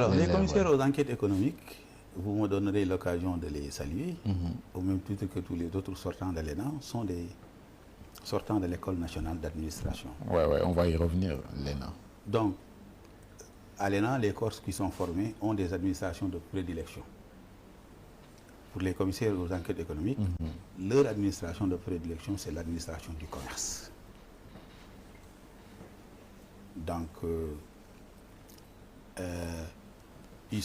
Alors, les commissaires ouais. aux enquêtes économiques, vous me donnerez l'occasion de les saluer, au même titre que tous les autres sortants de l'ENA, sont des sortants de l'École nationale d'administration. Ouais, ouais, on va y revenir, l'ENA. Donc, à l'ENA, les corps qui sont formés ont des administrations de prédilection. Pour les commissaires aux enquêtes économiques, leur administration de prédilection, c'est l'administration du commerce. Donc, ils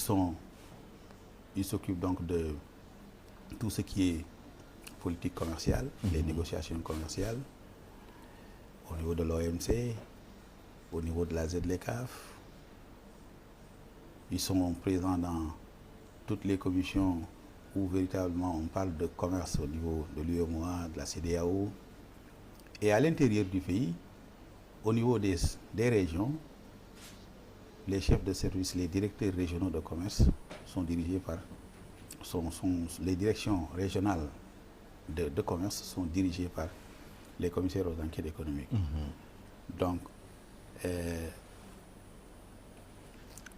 s'occupent donc de tout ce qui est politique commerciale, les négociations commerciales, au niveau de l'OMC, au niveau de la ZLECAF. Ils sont présents dans toutes les commissions où véritablement on parle de commerce au niveau de l'UEMOA, de la CEDEAO. Et à l'intérieur du pays, au niveau des régions, les chefs de service, les directeurs régionaux de commerce sont dirigés par... les directions régionales de commerce sont dirigées par les commissaires aux enquêtes économiques. Donc,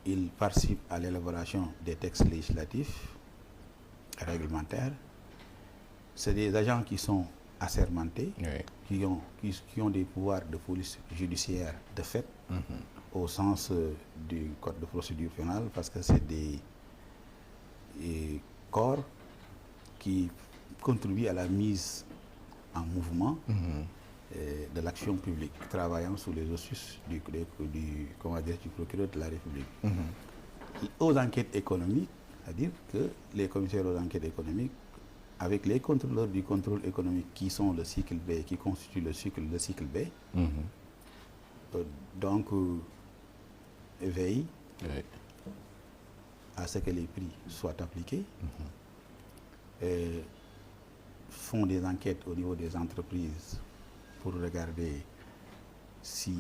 ils participent à l'élaboration des textes législatifs, réglementaires. C'est des agents qui sont assermentés, oui, qui ont des pouvoirs de police judiciaire de fait, au sens du code de procédure pénale, parce que c'est des corps qui contribuent à la mise en mouvement de l'action publique, travaillant sous les auspices du procureur de la République. Aux enquêtes économiques, c'est-à-dire que les commissaires aux enquêtes économiques, avec les contrôleurs du contrôle économique qui sont le cycle B, qui constituent le cycle B, donc veillent à ce que les prix soient appliqués, font des enquêtes au niveau des entreprises pour regarder si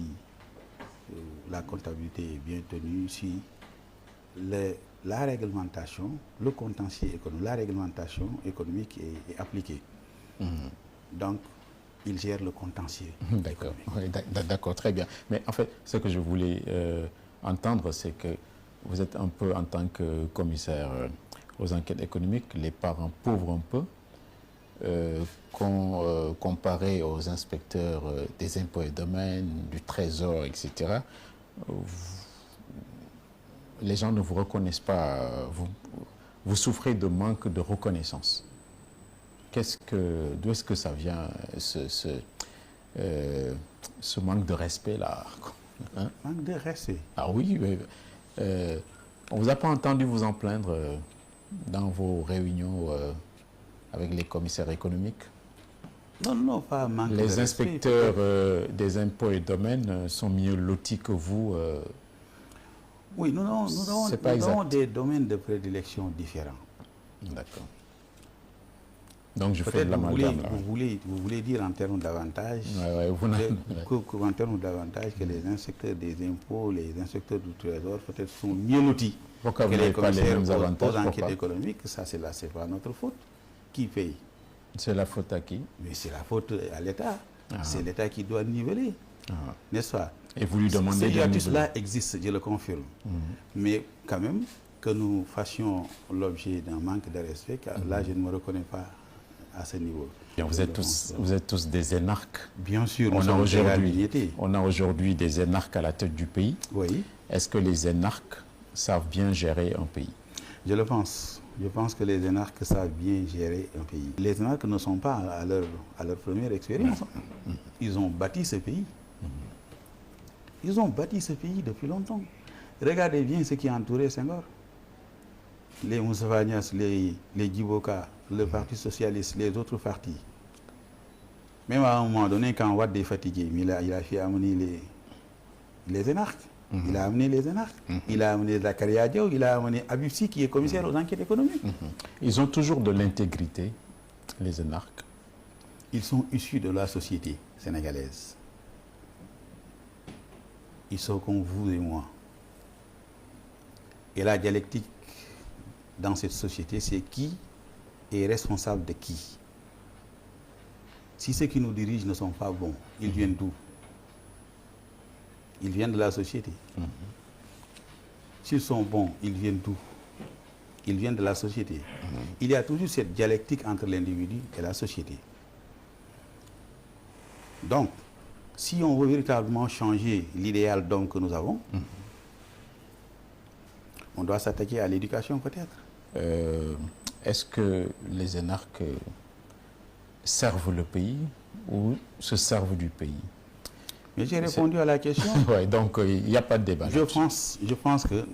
la comptabilité est bien tenue, si la réglementation, le contentieux économique, la réglementation économique est appliquée. Donc, ils gèrent le contentieux. D'accord, oui, d'accord, très bien. Mais en fait, ce que je voulais entendre, c'est que vous êtes un peu, en tant que commissaire aux enquêtes économiques, les parents pauvres un peu, comparé aux inspecteurs des impôts et domaines, du trésor, etc. Les gens ne vous reconnaissent pas, vous souffrez de manque de reconnaissance. D'où est-ce que ça vient, ce manque de respect-là, hein? Manque de respect? Ah oui, on ne vous a pas entendu vous en plaindre dans vos réunions avec les commissaires économiques? Non, non, pas manque de respect. Les inspecteurs des impôts et domaines sont mieux lotis que vous. Oui, nous avons des domaines de prédilection différents. D'accord. Donc je fais de l'amalgame. Vous voulez dire en termes d'avantages, en termes d'avantages que les inspecteurs des impôts, les inspecteurs du trésor peut-être sont mieux lotis que les commissaires aux enquêtes économiques. Ça, c'est pas notre faute. Qui paye? C'est la faute à qui? Mais c'est la faute à l'État. C'est l'État qui doit niveler, n'est-ce pas? Et vous lui demandez de niveler. Cela existe, je le confirme. Mais quand même, que nous fassions l'objet d'un manque de respect, car là, je ne me reconnais pas à ce niveau. Bien, vous êtes tous des énarques. Bien sûr, on a aujourd'hui des énarques à la tête du pays. Oui. Est-ce que les énarques savent bien gérer un pays? Je le pense. Je pense que les énarques savent bien gérer un pays. Les énarques ne sont pas à leur première expérience. Ils ont bâti ce pays. Ils ont bâti ce pays depuis longtemps. Regardez bien ce qui a entouré Senghor. Les Moustapha Niasse, les Djiboka, le Parti Socialiste, les autres partis. Même à un moment donné, quand Wade est fatigué, il a fait amener les énarques. Il a amené les énarques. Il a amené Zakaria Diaw, il a amené Abibsi, qui est commissaire aux enquêtes économiques. Ils ont toujours de l'intégrité, les énarques. Ils sont issus de la société sénégalaise. Ils sont comme vous et moi. Et la dialectique dans cette société, c'est qui est responsable de qui. Si ceux qui nous dirigent ne sont pas bons, ils viennent d'où? Ils viennent de la société. s'ils sont bons, ils viennent d'où? Ils viennent de la société. Il y a toujours cette dialectique entre l'individu et la société. Donc, si on veut véritablement changer l'idéal d'homme que nous avons, on doit s'attaquer à l'éducation peut-être. Est-ce que les énarques servent le pays ou se servent du pays? Mais j'ai répondu à la question. Ouais, donc il n'y a pas de débat. Je pense que